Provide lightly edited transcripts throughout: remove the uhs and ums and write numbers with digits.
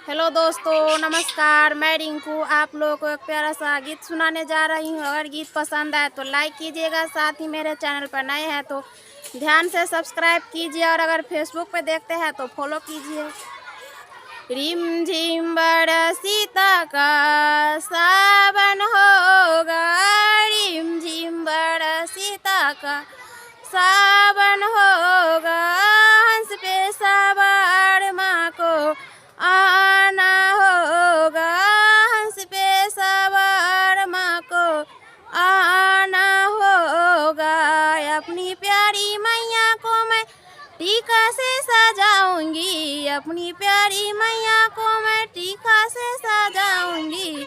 Hello दोस्तों, नमस्कार। मैं रिंकू आप लोगों को एक प्यारा सा गीत सुनाने जा रही हूँ। अगर गीत पसंद आए तो लाइक कीजिएगा, साथ ही मेरे चैनल पर नए हैं तो ध्यान से सब्सक्राइब कीजिए और अगर फेसबुक पे देखते हैं तो फॉलो कीजिए। रिम झिम बरसीता का सावन होगा, रिम झिम बरसीता का सावन होगा। हंस पे सवार माँ को आना होगा, हंस पे सवार माँ को आना होगा। अपनी प्यारी मैया को मैं टीका से सजाऊंगी, अपनी प्यारी मैया को मैं टीका से सजाऊंगी।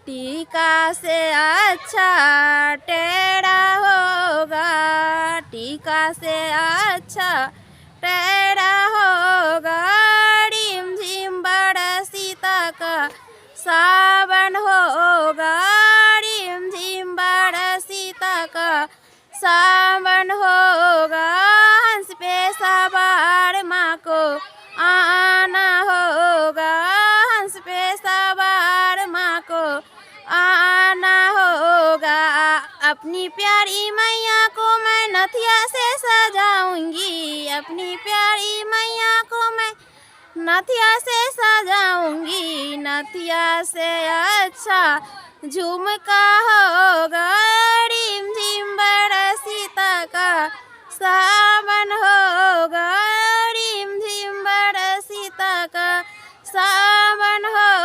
टीका से अच्छा टेढ़ा होगा, टीका से अच्छा टेढ़ा होगा। रिम झिम बरसीता का सावन होगा, रिम झिम बरसीता का सावन होगा। हंस पे सवार माँ को आना होगा, हंस पे सवार माँ को आना होगा। अपनी प्यारी मैया को मैं नथिया से सजाऊंगी, अपनी प्यारी मैया को मैं नथिया से सजाऊंगी। नथिया से अच्छा झुमका होगा, रिम झिम बरसीता का सावन होगा, रिम झिम बरसीता का सावन हो